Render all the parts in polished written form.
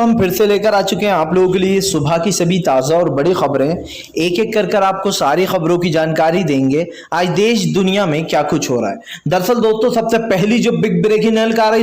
तो हम फिर से लेकर आ चुके हैं आप लोगों के लिए सुबह की सभी ताज़ा और बड़ी खबरें। एक एक कर आपको सारी खबरों की जानकारी देंगे आज देश दुनिया में क्या कुछ हो रहा है। दरअसल दोस्तों, सबसे पहली जो बिग ब्रेकिंग न्यूज़ आ रही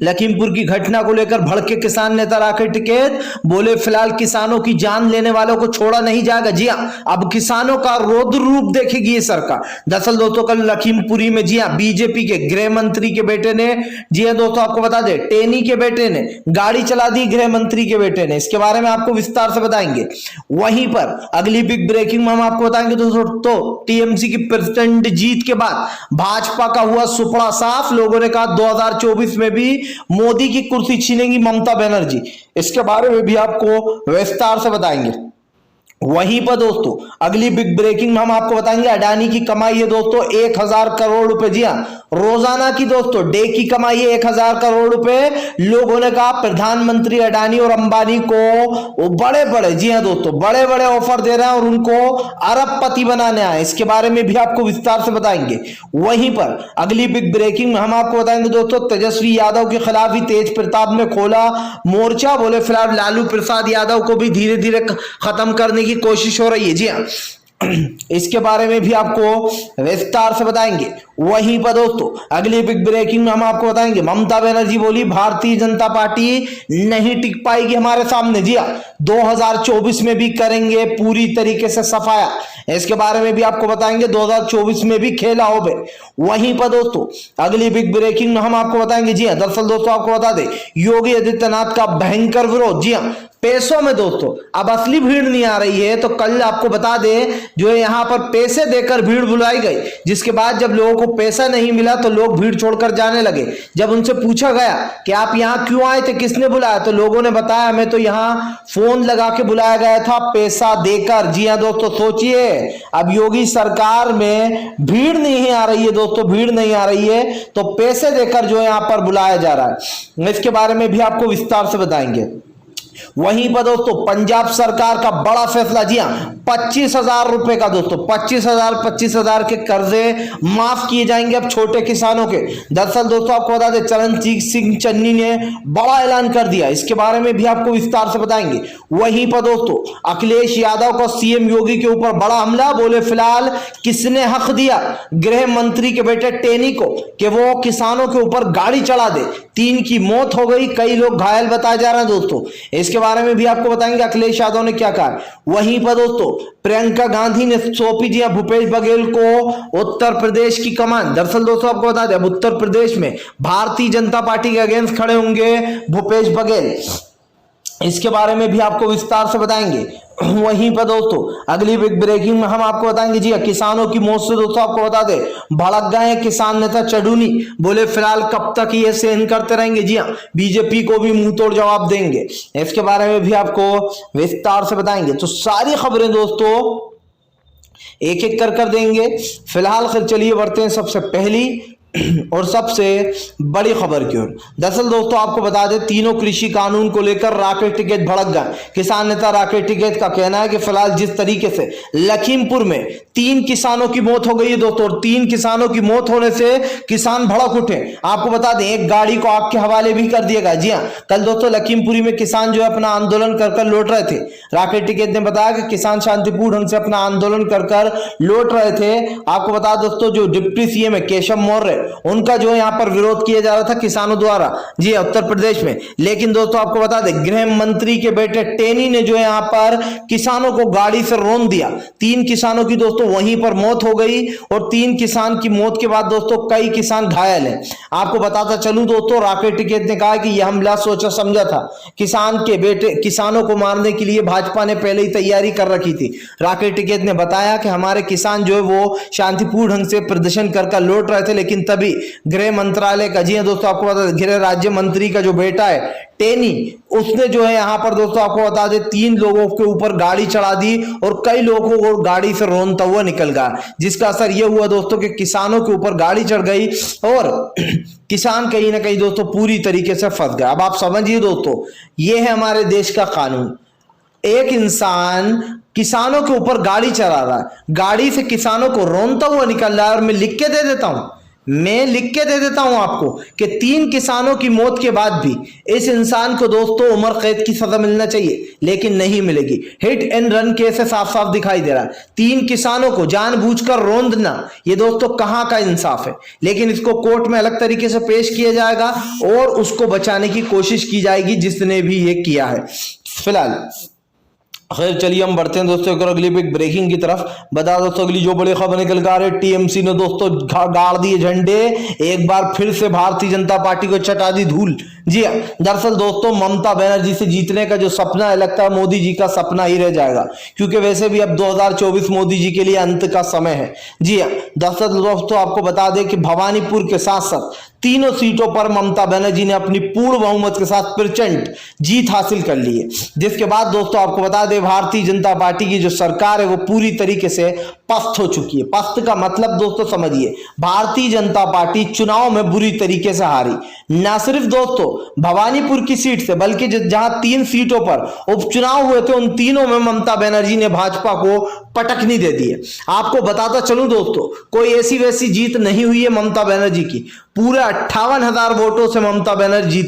लखीमपुर की घटना को लेकर भड़के किसान नेता राकेश टिकैत बोले फिलहाल किसानों की जान लेने वालों को छोड़ा नहीं जाएगा। जी हाँ, अब किसानों का रौद्र रूप देखेगी ये सरकार। दरअसल दोस्तों, कल लखीमपुरी में जी हाँ बीजेपी के गृह मंत्री के बेटे ने, जी हाँ दोस्तों आपको बता दें, टेनी के बेटे ने गाड़ी चला दी गृह मंत्री के बेटे ने। इसके बारे में आपको विस्तार से बताएंगे। वहीं पर अगली बिग ब्रेकिंग में हम आपको बताएंगे दोस्तों, तो टीएमसी की प्रेसिडेंट जीत के बाद भाजपा का हुआ सुपड़ा साफ। लोगों ने कहा 2024 में भी मोदी की कुर्सी छीनेगी ममता बनर्जी। इसके बारे में भी आपको विस्तार से बताएंगे। वहीं पर दोस्तों अगली बिग ब्रेकिंग में हम आपको बताएंगे अडानी की कमाई है दोस्तों 1000 करोड़ रुपए। जी हाँ, रोजाना की दोस्तों डे की कमाई है 1000 करोड़ रुपए। लोगों ने कहा प्रधानमंत्री अडानी और अंबानी को बड़े बड़े, जी हाँ दोस्तों, बड़े बड़े ऑफर दे रहे हैं और उनको अरबपति बनाने आए। इसके बारे में भी आपको विस्तार से बताएंगे। वहीं पर अगली बिग ब्रेकिंग में हम आपको बताएंगे दोस्तों, तेजस्वी यादव के खिलाफ ही तेज प्रताप ने खोला मोर्चा। बोले फिलहाल लालू प्रसाद यादव को भी धीरे धीरे खत्म करने की कोशिश हो रही है। जी हाँ, इसके बारे में भी आपको विस्तार से बताएंगे। वहीं पर दोस्तों अगली बिग ब्रेकिंग में हम आपको बताएंगे ममता बनर्जी बोली भारतीय जनता पार्टी नहीं टिक पाएगी हमारे सामने। जी हाँ, 2024 में भी करेंगे पूरी तरीके से सफाया। इसके बारे में भी आपको बताएंगे 2024 में भी खेला हो बे। वहीं पर दोस्तों अगली बिग ब्रेकिंग में हम आपको बताएंगे, जी हाँ दरअसल दोस्तों आपको बता दें योगी आदित्यनाथ का भयंकर विरोध। जी हाँ, पैसों में दोस्तों अब असली भीड़ नहीं आ रही है। तो कल आपको बता दें जो यहां पर पैसे देकर भीड़ बुलाई गई, जिसके बाद जब लोगों को पैसा नहीं मिला तो लोग भीड़ छोड़कर जाने लगे। जब उनसे पूछा गया कि आप यहां क्यों आए थे, किसने बुलाया, तो लोगों ने बताया हमें तो यहां फोन लगा के बुलाया गया था पैसा देकर। जी हां दोस्तों, सोचिए अब योगी सरकार में भीड़ नहीं आ रही है दोस्तों, भीड़ नहीं आ रही है तो पैसे देकर जो यहां पर बुलाया जा रहा है। इसके बारे में भी आपको विस्तार से बताएंगे। वहीं पर दोस्तों पंजाब सरकार का बड़ा फैसला। जी हाँ, 25,000 रुपए का दोस्तों 25,000 के कर्जे माफ किए जाएंगे अब छोटे किसानों के। दरअसल दोस्तों आपको बता दें चरणजीत सिंह चन्नी ने बड़ा ऐलान कर दिया। इसके बारे में भी आपको विस्तार से बताएंगे। वहीं पर दोस्तों अखिलेश यादव का सीएम योगी के ऊपर बड़ा हमला। बोले फिलहाल किसने हक दिया गृह मंत्री के बेटे टेनी को कि वो किसानों के ऊपर गाड़ी चढ़ा दे। 3 की मौत हो गई, कई लोग घायल बताए जा रहे हैं दोस्तों। इसके बारे में भी आपको बताएंगे अखिलेश यादव ने क्या कहा। वहीं पर दोस्तों प्रियंका गांधी ने सौंपी जी भूपेश बघेल को उत्तर प्रदेश की कमान। दरअसल दोस्तों आपको बता दें अब उत्तर प्रदेश में भारतीय जनता पार्टी के अगेंस्ट खड़े होंगे भूपेश बघेल। इसके बारे में भी आपको विस्तार से बताएंगे। वहीं पर दोस्तों अगली बिग ब्रेकिंग में हम आपको बताएंगे, जी किसानों की मौत से दोस्तों आपको बता दें भड़क गए किसान नेता चढ़ूनी। बोले फिलहाल कब तक ये सहन करते रहेंगे। जी हाँ, बीजेपी को भी मुंह तोड़ जवाब देंगे। इसके बारे में भी आपको विस्तार से बताएंगे। तो सारी खबरें दोस्तों एक एक कर देंगे। फिलहाल चलिए बढ़ते हैं सबसे पहली और सबसे बड़ी खबर की ओर। दरअसल दोस्तों आपको बता दें तीनों कृषि कानून को लेकर राकेश टिकैत भड़क गए। किसान नेता राकेश टिकैत का कहना है कि फिलहाल जिस तरीके से लखीमपुर में 3 किसानों की मौत हो गई है दोस्तों, और 3 किसानों की मौत होने से किसान भड़क उठे। आपको बता दें एक गाड़ी को आग के हवाले भी कर दिया गया। जी हाँ, कल दोस्तों लखीमपुरी में किसान जो है अपना आंदोलन कर लौट रहे थे। राकेश टिकैत ने बताया कि किसान शांतिपूर्ण ढंग से अपना आंदोलन कर लौट रहे थे। आपको बता दोस्तों जो डिप्टी सीएम है केशव मौर्य, उनका जो यहां पर विरोध किया जा रहा था किसानों द्वारा। जी उत्तर प्रदेश में। लेकिन दोस्तों आपको बता दें गृह मंत्री के बेटे टेनी ने जो यहां पर किसानों को गाड़ी से रौंद दिया। 3 किसानों की दोस्तों वहीं पर मौत हो गई और 3 किसान की मौत के बाद दोस्तों कई किसान घायल हैं। आपको बताता चलूं दोस्तों राकेश टिकैत ने कहा कि यह हमला सोचा समझा था। किसानों को मारने के लिए भाजपा ने पहले ही तैयारी कर रखी थी। राकेश टिकैत ने बताया कि हमारे किसान जो है वो शांतिपूर्ण ढंग से प्रदर्शन कर लौट रहे थे, लेकिन तभी गृह मंत्रालय का, जी हाँ दोस्तों आपको बता दें गृह राज्य मंत्री का जो बेटा है टेनी, उसने जो है यहां पर दोस्तों आपको बता दें 3 लोगों के ऊपर गाड़ी चढ़ा दी और कई लोगों को गाड़ी से रौंदता हुआ निकल गया। जिसका असर यह हुआ दोस्तों कि किसानों के ऊपर गाड़ी चढ़ गई और किसान कहीं ना कहीं दोस्तों पूरी तरीके से फंस गया। अब आप समझिए दोस्तों यह है हमारे देश का कानून। एक इंसान किसानों के ऊपर गाड़ी चला रहा है, गाड़ी से किसानों को रौंदता हुआ निकल रहा है और मैं लिख के दे देता हूं मैं लिख के दे देता हूं आपको कि 3 किसानों की मौत के बाद भी इस इंसान को दोस्तों उम्र कैद की सजा मिलना चाहिए, लेकिन नहीं मिलेगी। हिट एंड रन केस से साफ साफ दिखाई दे रहा है। 3 किसानों को जानबूझकर रौंदना, ये दोस्तों कहां का इंसाफ है। लेकिन इसको कोर्ट में अलग तरीके से पेश किया जाएगा और उसको बचाने की कोशिश की जाएगी जिसने भी ये किया है। फिलहाल खैर चलिए हम बढ़ते हैं दोस्तों एक और अगली बिग ब्रेकिंग की तरफ। बता दोस्तों अगली जो बड़ी खबर निकल कर आ रही है, टीएमसी ने दोस्तों गाड़ दिए झंडे, एक बार फिर से भारतीय जनता पार्टी को चटा दी धूल। जी हाँ, दरअसल दोस्तों ममता बनर्जी से जीतने का जो सपना है, लगता है मोदी जी का सपना ही रह जाएगा, क्योंकि वैसे भी अब 2024 मोदी जी के लिए अंत का समय है। जी हाँ, दरअसल दोस्तों आपको बता दें कि भवानीपुर के साथ साथ तीनों सीटों पर ममता बनर्जी ने अपनी पूर्ण बहुमत के साथ प्रचंड जीत हासिल कर ली है। जिसके बाद दोस्तों आपको बता दें भारतीय जनता पार्टी की जो सरकार है वो पूरी तरीके से पस्त हो चुकी है। पस्त का मतलब दोस्तों समझिए, भारतीय जनता पार्टी चुनाव में बुरी तरीके से हारी। ना सिर्फ दोस्तों भवानीपुर की सीट से, बल्कि जहां 3 सीटों पर उपचुनाव हुए थे उन तीनों में ममता बनर्जी ने भाजपा को पटकनी दे दी है। आपको बताता चलूं दोस्तों, कोई ऐसी वैसी जीत नहीं हुई है ममता बनर्जी की। पूरे 58,000 वोटों से ममता बनर्जी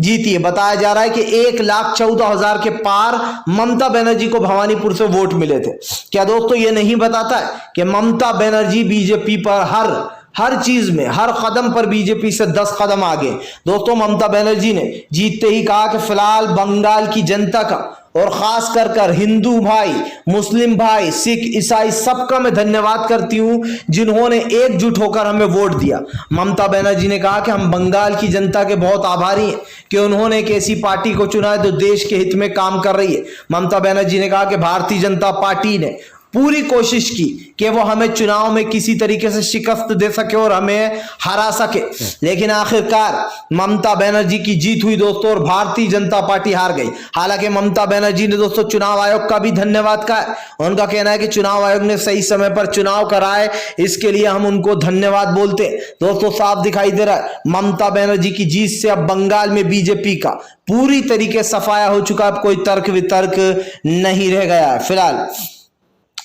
जीती है। बताया जा रहा है कि 1,14,000 के पार ममता बनर्जी को भवानीपुर से वोट मिले थे। क्या दोस्तों ये नहीं बताता है कि ममता बनर्जी बीजेपी पर हर चीज में, हर कदम पर बीजेपी से 10 कदम आगे। दोस्तों ममता बनर्जी ने जीतते ही कहा कि फिलहाल बंगाल की जनता का और खास कर हिंदू भाई, मुस्लिम भाई, सिख, ईसाई सबका मैं धन्यवाद करती हूं जिन्होंने एकजुट होकर हमें वोट दिया। ममता बनर्जी ने कहा कि हम बंगाल की जनता के बहुत आभारी हैं कि उन्होंने एक ऐसी पार्टी को चुना है जो देश के हित में काम कर रही है। ममता बनर्जी ने कहा कि भारतीय जनता पार्टी ने पूरी कोशिश की कि वो हमें चुनाव में किसी तरीके से शिकस्त दे सके और हमें हरा सके, लेकिन आखिरकार ममता बनर्जी की जीत हुई दोस्तों और भारतीय जनता पार्टी हार गई। हालांकि ममता बनर्जी ने दोस्तों चुनाव आयोग का भी धन्यवाद कहा है। उनका कहना है कि चुनाव आयोग ने सही समय पर चुनाव कराए, इसके लिए हम उनको धन्यवाद बोलते हैं। दोस्तों साफ दिखाई दे रहा है ममता बनर्जी की जीत से अब बंगाल में बीजेपी का पूरी तरीके सफाया हो चुका है। अब कोई तर्क वितर्क नहीं रह गया है। फिलहाल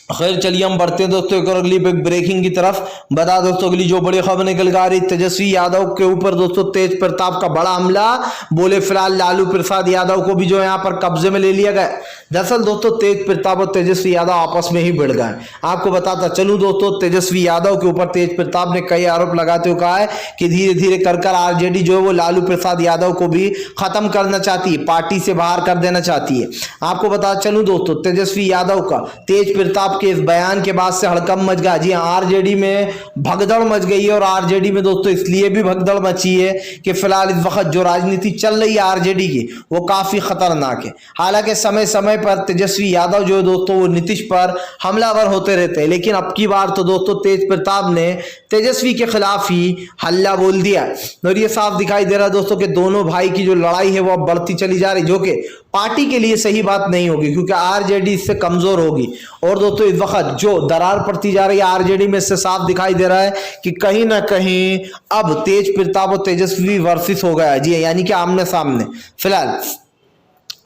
खैर चलिए हम बढ़ते हैं दोस्तों एक और अगली बिग ब्रेकिंग की तरफ। बता दोस्तों अगली जो बड़ी खबर निकल कर आ रही, तेजस्वी यादव के ऊपर दोस्तों तेज प्रताप का बड़ा हमला। बोले फिलहाल लालू प्रसाद यादव को भी जो यहाँ पर कब्जे में ले लिया गया। दरअसल दोस्तों तेज प्रताप और तेजस्वी यादव आपस में ही भिड़ गए। आपको बताता चलूं दोस्तों, तेजस्वी यादव के ऊपर तेज प्रताप ने कई आरोप लगाते हुए कहा है कि धीरे धीरे कर आरजेडी जो है वो लालू प्रसाद यादव को भी खत्म करना चाहती है, पार्टी से बाहर कर देना चाहती है। आपको बताता चलूं दोस्तों, तेजस्वी यादव का तेज प्रताप के इस बयान के बाद से हड़कंप मच गया। जी आरजेडी में भगदड़ मच गई है और आरजेडी में दोस्तों इसलिए भी भगदड़ मची है कि फिलहाल इस वक्त जो राजनीति चल रही है आरजेडी की वो काफी खतरनाक है। हालांकि समय समय पर तेजस्वी यादव जो है दोस्तों वो नीतीश पर हमलावर होते रहते हैं, लेकिन अब की बार तो दोस्तों तेज प्रताप ने तेजस्वी के खिलाफ ही हल्ला बोल दिया और ये साफ दिखाई दे रहा है दोस्तों कि दोनों भाई की जो लड़ाई है वो अब बढ़ती चली जा रही, जो कि पार्टी के लिए सही बात नहीं होगी, क्योंकि आरजेडी इससे कमजोर होगी। और दोस्तों इस वक्त जो दरार पड़ती जा रही है आरजेडी में, इससे साफ दिखाई दे रहा है कि कहीं ना कहीं अब तेज प्रताप और तेजस्वी वर्सेस हो गया है। जी यानी कि आमने सामने। फिलहाल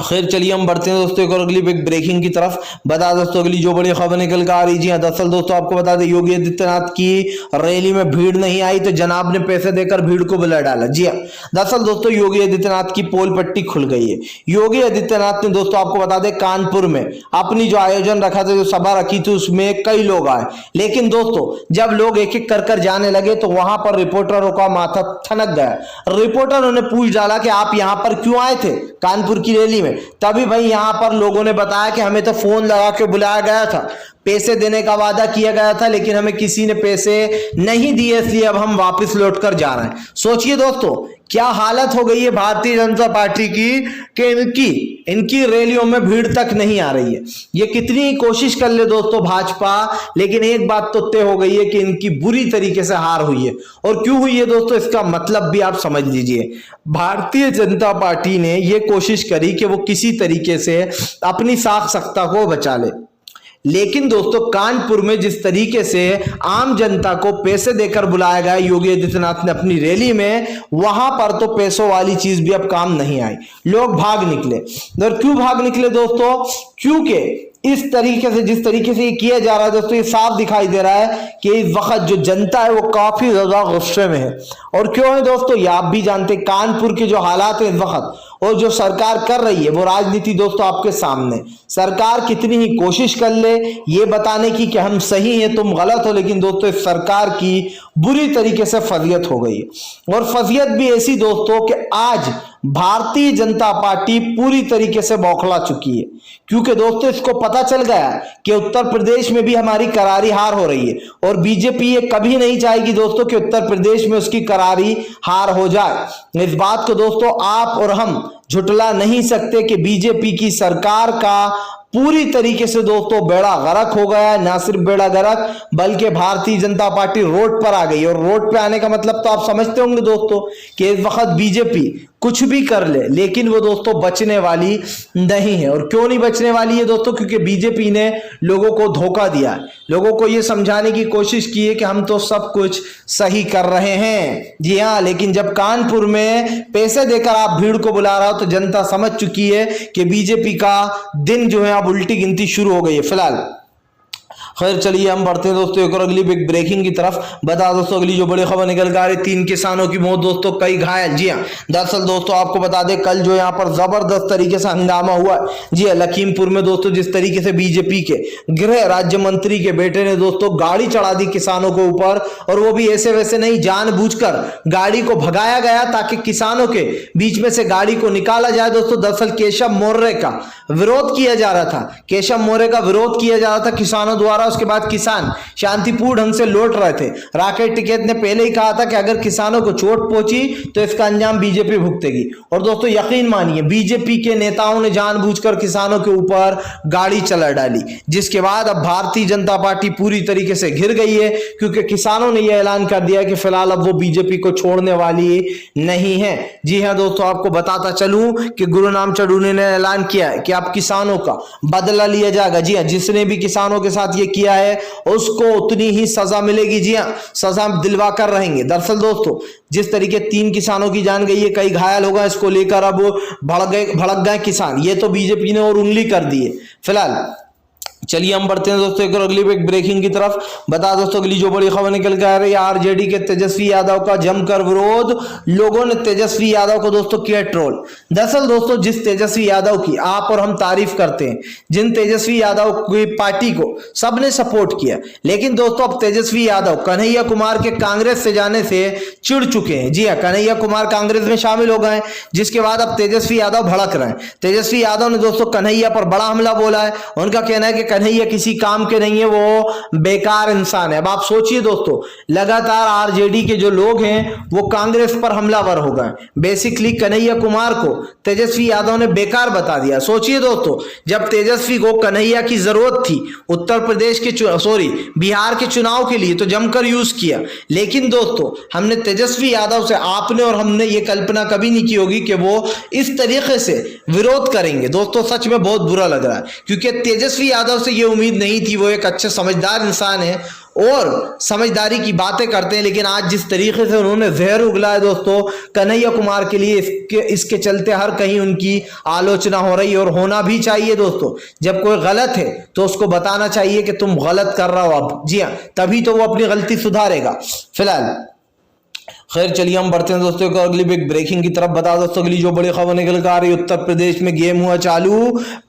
खैर चलिए हम बढ़ते हैं दोस्तों एक और अगली बिग ब्रेकिंग की तरफ। बता दोस्तों अगली जो बड़ी खबर निकल कर आ रही, जी हाँ दरअसल दोस्तों आपको बता दें योगी आदित्यनाथ की रैली में भीड़ नहीं आई तो जनाब ने पैसे देकर भीड़ को बुला डाला। जी हाँ दरअसल दोस्तों योगी आदित्यनाथ की पोल पट्टी खुल गई है। योगी आदित्यनाथ ने दोस्तों आपको बता दें कानपुर में अपनी जो आयोजन रखा था, जो सभा रखी थी, उसमें कई लोग आए, लेकिन दोस्तों जब लोग एक एक कर जाने लगे तो वहां पर रिपोर्टरों का माथा ठनक गया। रिपोर्टरों ने पूछ डाला कि आप यहाँ पर क्यों आए थे कानपुर की रैली में। तभी भाई यहां पर लोगों ने बताया कि हमें तो फोन लगा के बुलाया गया था, पैसे देने का वादा किया गया था, लेकिन हमें किसी ने पैसे नहीं दिए, इसलिए अब हम वापस लौटकर जा रहे हैं। सोचिए दोस्तों क्या हालत हो गई है भारतीय जनता पार्टी की कि इनकी रैलियों में भीड़ तक नहीं आ रही है। ये कितनी ही कोशिश कर ले दोस्तों भाजपा, लेकिन एक बात तो तय हो गई है कि इनकी बुरी तरीके से हार हुई है। और क्यों हुई है दोस्तों, इसका मतलब भी आप समझ लीजिए। भारतीय जनता पार्टी ने यह कोशिश करी कि वो किसी तरीके से अपनी साख सत्ता को बचा ले, लेकिन दोस्तों कानपुर में जिस तरीके से आम जनता को पैसे देकर बुलाया गया योगी आदित्यनाथ ने अपनी रैली में, वहां पर तो पैसों वाली चीज भी अब काम नहीं आई, लोग भाग निकले। और क्यों भाग निकले दोस्तों? क्योंकि इस तरीके से जिस तरीके से ये किया जा रहा है दोस्तों, ये साफ दिखाई दे रहा है कि इस वक्त जो जनता है वो काफी ज्यादा गुस्से में है। और क्यों है दोस्तों? ये आप भी जानते हैं, कानपुर के जो हालात है इस वक्त और जो सरकार कर रही है वो राजनीति दोस्तों आपके सामने। सरकार कितनी ही कोशिश कर ले ये बताने की कि हम सही हैं तुम गलत हो, लेकिन दोस्तों इस सरकार की बुरी तरीके से फजियत हो गई है। और फजियत भी ऐसी दोस्तों कि आज भारतीय जनता पार्टी पूरी तरीके से बौखला चुकी है, क्योंकि दोस्तों इसको पता चल गया कि उत्तर प्रदेश में भी हमारी करारी हार हो रही है और बीजेपी ये कभी नहीं चाहेगी दोस्तों कि उत्तर प्रदेश में उसकी करारी हार हो जाए। इस बात को दोस्तों आप और हम झुटला नहीं सकते कि बीजेपी की सरकार का पूरी तरीके से दोस्तों बेड़ा गर्क हो गया है। ना सिर्फ बेड़ा गर्क बल्कि भारतीय जनता पार्टी रोड पर आ गई। और रोड पे आने का मतलब तो आप समझते होंगे दोस्तों कि इस वक्त बीजेपी कुछ भी कर ले लेकिन वो दोस्तों बचने वाली नहीं है। और क्यों नहीं बचने वाली है दोस्तों? क्योंकि बीजेपी ने लोगों को धोखा दिया है, लोगों को ये समझाने की कोशिश की है कि हम तो सब कुछ सही कर रहे हैं। जी हाँ, लेकिन जब कानपुर में पैसे देकर आप भीड़ को बुला रहा हो तो जनता समझ चुकी है कि बीजेपी का दिन जो है अब उल्टी गिनती शुरू हो गई है। फिलहाल खैर चलिए हम बढ़ते हैं दोस्तों एक और अगली बिग ब्रेकिंग की तरफ। बता दोस्तों अगली जो बड़ी खबर निकल कर आ रही, 3 किसानों की मौत दोस्तों, कई घायल। जी हाँ, दरअसल दोस्तों आपको बता दें कल जो यहाँ पर जबरदस्त तरीके से हंगामा हुआ। जी हाँ, लखीमपुर में दोस्तों जिस तरीके से बीजेपी के गृह राज्य मंत्री के बेटे ने दोस्तों गाड़ी चढ़ा दी किसानों के ऊपर, और वो भी ऐसे वैसे नहीं, जानबूझकर गाड़ी को भगाया गया ताकि किसानों के बीच में से गाड़ी को निकाला जाए। दोस्तों दरअसल केशव मौर्य का विरोध किया जा रहा था, केशव मौर्य का विरोध किया जा रहा था किसानों द्वारा। उसके बाद किसान शांतिपूर्ण ढंग से लौट रहे थे। राकेश टिकैत ने पहले ही कहा था कि अगर किसानों को चोट पहुंची तो इसका अंजाम बीजेपी भुगतेगी। और दोस्तों यकीन मानिए बीजेपी के नेताओं ने जानबूझकर किसानों के ऊपर गाड़ी चला डाली, जिसके बाद अब भारतीय जनता पार्टी पूरी तरीके से घिर गई है, क्योंकि किसानों ने यह ऐलान कर दिया कि फिलहाल अब वो बीजेपी को छोड़ने वाली नहीं है। जी हां दोस्तों, आपको बताता चलूं कि गुरुनाम चढ़ूने ने ऐलान किया है कि अब किसानों का बदला लिया जाएगा। जी हां, जिसने भी किसानों के साथ ये किया है उसको उतनी ही सजा मिलेगी। जी हां, सजा दिलवा कर रहेंगे। दरअसल दोस्तों जिस तरीके 3 किसानों की जान गई है, कई घायल हो गए, इसको लेकर अब भड़क गए किसान। ये तो बीजेपी ने और उंगली कर दी है। फिलहाल चलिए हम बढ़ते हैं दोस्तों एक और अगली ब्रेकिंग की तरफ। बता दोस्तों अगली जो बड़ी खबर निकल के आ रही है, आरजेडी के तेजस्वी यादव का जमकर विरोध, लोगों ने तेजस्वी यादव को दोस्तों किया ट्रोल। दरअसल दोस्तों जिस तेजस्वी यादव की आप और हम तारीफ करते हैं, जिन तेजस्वी यादव की पार्टी को सबने सपोर्ट किया, लेकिन दोस्तों अब तेजस्वी यादव कन्हैया कुमार के कांग्रेस से जाने से चिढ़ चुके हैं। जी हाँ, कन्हैया कुमार कांग्रेस में शामिल हो गए, जिसके बाद अब तेजस्वी यादव भड़क रहे हैं। तेजस्वी यादव ने दोस्तों कन्हैया पर बड़ा हमला बोला है। उनका कहना है कि कन्हैया किसी काम के नहीं है, वो बेकार इंसान है। अब आप सोचिए दोस्तों, लगातार आरजेडी के जो लोग हैं वो कांग्रेस पर हमलावर हो गए। बेसिकली कन्हैया कुमार को तेजस्वी यादव ने बेकार बता दिया। सोचिए दोस्तों, जब तेजस्वी को कन्हैया की जरूरत थी उत्तर प्रदेश के बिहार के चुनाव के लिए तो जमकर यूज किया, लेकिन दोस्तों हमने तेजस्वी यादव से, आपने और हमने ये कल्पना कभी नहीं की होगी कि वो इस तरीके से विरोध करेंगे। दोस्तों सच में बहुत बुरा लग रहा है, क्योंकि तेजस्वी यादव से ये उम्मीद नहीं थी। वो एक अच्छे समझदार इंसान है और समझदारी की बातें करते हैं, लेकिन आज जिस तरीके से उन्होंने जहर उगला है दोस्तों कन्हैया कुमार के लिए, इसके चलते हर कहीं उनकी आलोचना हो रही है। और होना भी चाहिए दोस्तों, जब कोई गलत है तो उसको बताना चाहिए कि तुम गलत कर रहे हो अब। जी हाँ, तभी तो वो अपनी गलती सुधारेगा। फिलहाल खैर चलिए हम बढ़ते हैं दोस्तों अगली बिग ब्रेकिंग की तरफ। बता दोस्तों अगली जो बड़ी खबर निकल कर आ रही है, उत्तर प्रदेश में गेम हुआ चालू,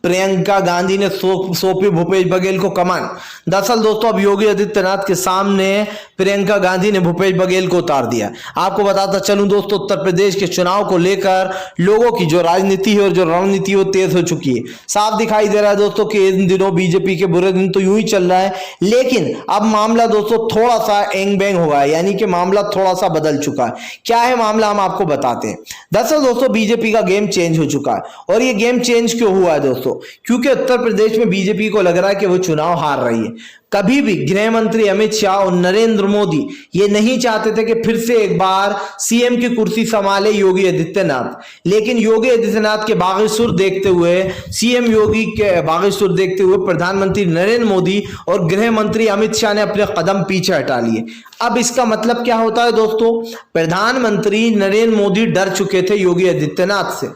प्रियंका गांधी ने सौंपी भूपेश बघेल को कमान। दरअसल दोस्तों अब योगी आदित्यनाथ के सामने प्रियंका गांधी ने भूपेश बघेल को उतार दिया। आपको बताता चलूं दोस्तों, उत्तर प्रदेश के चुनाव को लेकर लोगों की जो राजनीति है और जो रणनीति वो तेज हो चुकी है। साफ दिखाई दे रहा है दोस्तों कि इन दिनों बीजेपी के बुरे दिन तो यूं ही चल रहा है, लेकिन अब मामला दोस्तों थोड़ा सा एंग बैंग हुआ है, यानी कि मामला थोड़ा सा बदल चुका है। क्या है मामला, हम आपको बताते हैं। दरअसल दोस्तों बीजेपी का गेम चेंज हो चुका है। और ये गेम चेंज क्यों हुआ है दोस्तों? क्योंकि उत्तर प्रदेश में बीजेपी को लग रहा है कि वो चुनाव हार रही है। कभी भी गृह मंत्री अमित शाह और नरेंद्र मोदी ये नहीं चाहते थे कि फिर से एक बार सीएम की कुर्सी संभाले योगी आदित्यनाथ। लेकिन योगी आदित्यनाथ के बागी सुर देखते हुए, सीएम योगी के बागी सुर देखते हुए प्रधानमंत्री नरेंद्र मोदी और गृह मंत्री अमित शाह ने अपने कदम पीछे हटा लिए। अब इसका मतलब क्या होता है दोस्तों? प्रधानमंत्री नरेंद्र मोदी डर चुके थे योगी आदित्यनाथ से।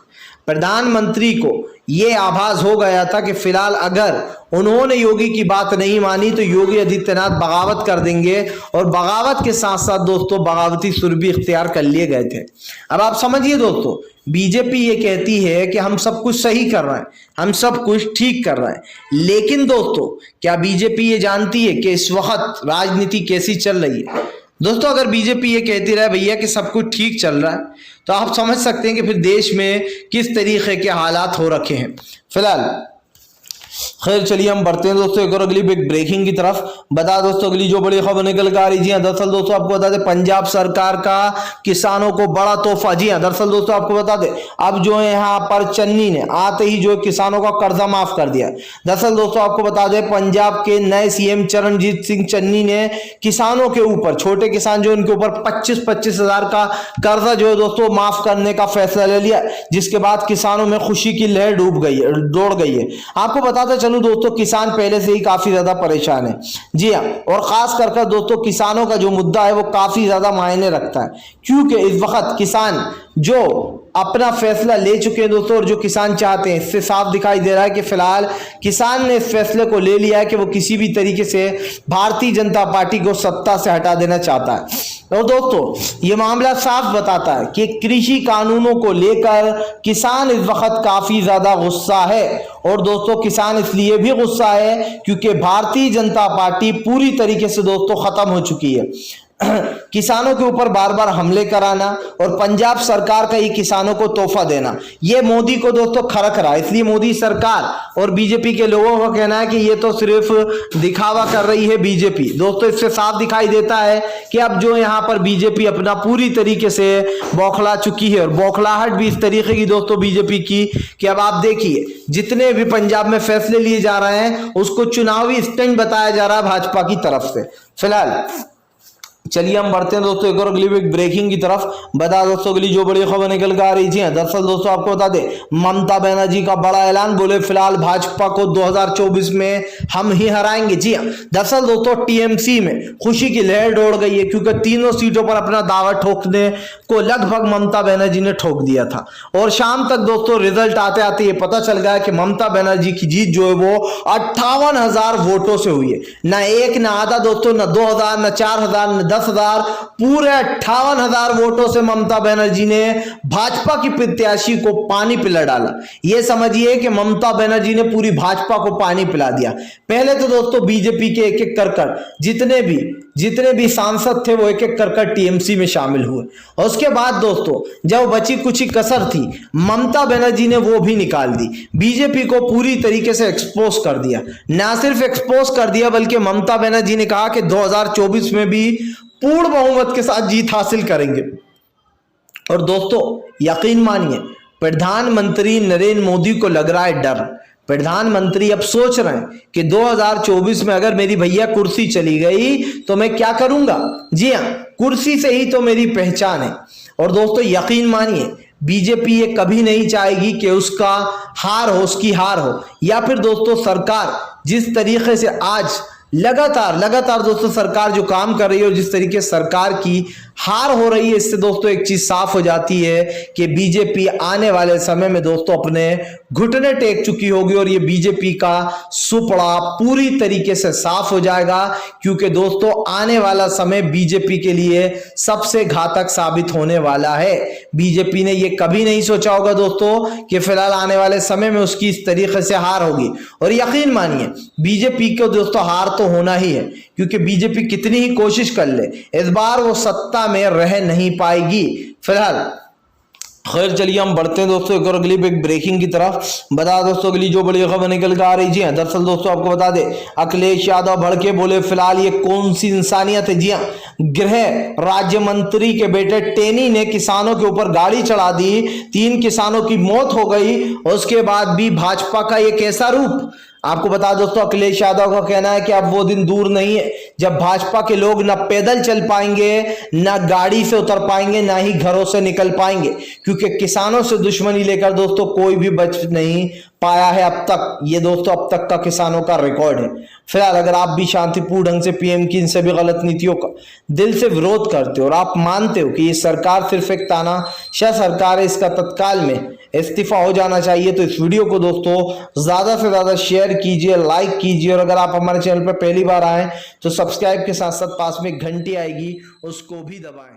प्रधानमंत्री को यह आभास हो गया था कि फिलहाल अगर उन्होंने योगी की बात नहीं मानी तो योगी आदित्यनाथ बगावत कर देंगे, और बगावत के साथ साथ दोस्तों बगावती सुर भी इख्तियार कर लिए गए थे। अब आप समझिए दोस्तों, बीजेपी ये कहती है कि हम सब कुछ सही कर रहे हैं, हम सब कुछ ठीक कर रहे हैं, लेकिन दोस्तों क्या बीजेपी ये जानती है कि इस वक्त राजनीति कैसी चल रही है? दोस्तों अगर बीजेपी ये कहती रहे भैया कि सब कुछ ठीक चल रहा है, तो आप समझ सकते हैं कि फिर देश में किस तरीके के हालात हो रखे हैं। फिलहाल खैर चलिए हम बढ़ते हैं दोस्तों एक और अगली बिग ब्रेकिंग की तरफ। बता दोस्तों अगली जो बड़ी खबर निकल कर आ रही, जी हाँ दरअसल दोस्तों आपको बता दें पंजाब सरकार का किसानों को बड़ा तोहफा। जी हाँ दरअसल दोस्तों आपको बता दें अब जो है यहाँ पर चन्नी ने आते ही जो किसानों का कर्जा माफ कर दिया। दरअसल दोस्तों आपको बता दें पंजाब के नए सीएम चरणजीत सिंह चन्नी ने किसानों के ऊपर, छोटे किसान जो उनके ऊपर 25-25 हजार का कर्जा जो है दोस्तों माफ करने का फैसला ले लिया, जिसके बाद किसानों में खुशी की लहर दौड़ गई है। आपको बताते चलूं दोस्तों किसान पहले से ही काफी ज्यादा परेशान है। जी हाँ, और खास कर दोस्तों किसानों का जो मुद्दा है वो काफी ज्यादा मायने रखता है, क्योंकि इस वक्त किसान जो अपना फैसला ले चुके हैं दोस्तों, और जो किसान चाहते हैं, इससे साफ दिखाई दे रहा है कि फिलहाल किसान ने इस फैसले को ले लिया है कि वो किसी भी तरीके से भारतीय जनता पार्टी को सत्ता से हटा देना चाहता है। और दोस्तों ये मामला साफ बताता है कि कृषि कानूनों को लेकर किसान इस वक्त काफी ज्यादा गुस्सा है। और दोस्तों किसान इसलिए भी गुस्सा है क्योंकि भारतीय जनता पार्टी पूरी तरीके से दोस्तों खत्म हो चुकी है। किसानों के ऊपर बार बार हमले कराना और पंजाब सरकार का ये किसानों को तोहफा देना, ये मोदी को दोस्तों खरक रहा है। इसलिए मोदी सरकार और बीजेपी के लोगों का कहना है कि ये तो सिर्फ दिखावा कर रही है बीजेपी। दोस्तों इससे साफ दिखाई देता है कि अब जो यहाँ पर बीजेपी अपना पूरी तरीके से बौखला चुकी है, और बौखलाहट भी इस तरीके की दोस्तों बीजेपी की कि अब आप देखिए जितने भी पंजाब में फैसले लिए जा रहे हैं उसको चुनावी स्टंट बताया जा रहा है भाजपा की तरफ से। फिलहाल चलिए हम बढ़ते हैं दोस्तों एक और अगली ब्रेकिंग की तरफ। बता दोस्तों अगली जो बड़ी खबर निकल कर आ रही थी, दरअसल दोस्तों आपको बता दें ममता बनर्जी का बड़ा ऐलान, बोले फिलहाल भाजपा को 2024 में हम ही हराएंगे। जी हाँ, दरअसल दोस्तों टीएमसी में खुशी की लहर दौड़ गई है, क्योंकि तीनों सीटों पर अपना दावा ठोकने को लगभग ममता बनर्जी ने ठोक दिया था। और शाम तक दोस्तों रिजल्ट आते आते ये पता चल गया कि ममता बनर्जी की जीत जो है वो 58,000 वोटों से हुई है। ना एक ना आधा दोस्तों, ना 2,000 ना 4,000 ना 10,000, पूरे 58,000 वोटों से ममता बनर्जी ने भाजपा की प्रत्याशी को पानी पिला डाला। यह समझिए कि ममता बनर्जी ने पूरी भाजपा को पानी पिला दिया। पहले तो दोस्तों बीजेपी के एक एक कर जितने भी सांसद थे वो एक एक कर टीएमसी में शामिल हुए, और उसके बाद दोस्तों जब बची कुछ ही कसर थी ममता बनर्जी ने वो भी निकाल दी, बीजेपी को पूरी तरीके से एक्सपोज कर दिया। ना सिर्फ एक्सपोज कर दिया बल्कि ममता बनर्जी ने कहा कि 2024 में भी पूर्ण बहुमत के साथ जीत हासिल करेंगे। और दोस्तों यकीन मानिए प्रधानमंत्री नरेंद्र मोदी को लग रहा है डर। प्रधानमंत्री अब सोच रहे हैं कि 2024 में अगर मेरी भैया कुर्सी चली गई तो मैं क्या करूंगा। जी हाँ, कुर्सी से ही तो मेरी पहचान है। और दोस्तों यकीन मानिए बीजेपी ये कभी नहीं चाहेगी कि उसका हार हो, उसकी हार हो, या फिर दोस्तों सरकार जिस तरीके से आज लगातार दोस्तों सरकार जो काम कर रही है और जिस तरीके से सरकार की हार हो रही है, इससे दोस्तों एक चीज साफ हो जाती है कि बीजेपी आने वाले समय में दोस्तों अपने घुटने टेक चुकी होगी, और ये बीजेपी का सुपड़ा पूरी तरीके से साफ हो जाएगा। क्योंकि दोस्तों आने वाला समय बीजेपी के लिए सबसे घातक साबित होने वाला है। बीजेपी ने ये कभी नहीं सोचा होगा दोस्तों कि फिलहाल आने वाले समय में उसकी इस तरीके से हार होगी। और यकीन मानिए बीजेपी को दोस्तों हार तो होना ही है, क्योंकि बीजेपी कितनी ही कोशिश कर ले इस बार वो सत्ता में रह नहीं पाएगी। फिलहाल खैर चलिए हम बढ़ते हैं दोस्तों एक और अगली बिग ब्रेकिंग की तरफ। बता दोस्तों अगली जो बड़ी खबर निकल कर आ रही, जी हाँ दरअसल दोस्तों आपको बता दे अखिलेश यादव भड़के, बोले फिलहाल ये कौन सी इंसानियत है। जी हाँ, गृह राज्य मंत्री के बेटे टेनी ने किसानों के ऊपर गाड़ी चढ़ा दी, 3 किसानों की मौत हो गई, और उसके बाद भी भाजपा का ये कैसा रूप। आपको बता दोस्तों, अखिलेश यादव का कहना है कि अब वो दिन दूर नहीं है जब भाजपा के लोग न पैदल चल पाएंगे, न गाड़ी से उतर पाएंगे, ना ही घरों से निकल पाएंगे, क्योंकि किसानों से दुश्मनी लेकर दोस्तों कोई भी बच नहीं पाया है अब तक। ये दोस्तों अब तक का किसानों का रिकॉर्ड है। फिलहाल अगर आप भी शांतिपूर्ण ढंग से पीएम की इन सभी गलत नीतियों का दिल से विरोध करते हो और आप मानते हो कि ये सरकार सिर्फ एक तानाशाह सरकार है, इसका तत्काल में इस्तीफा हो जाना चाहिए, तो इस वीडियो को दोस्तों ज्यादा से ज्यादा शेयर कीजिए, लाइक कीजिए, और अगर आप हमारे चैनल पर पहली बार आए तो सब्सक्राइब के साथ साथ पास में घंटी आएगी उसको भी दबाएं।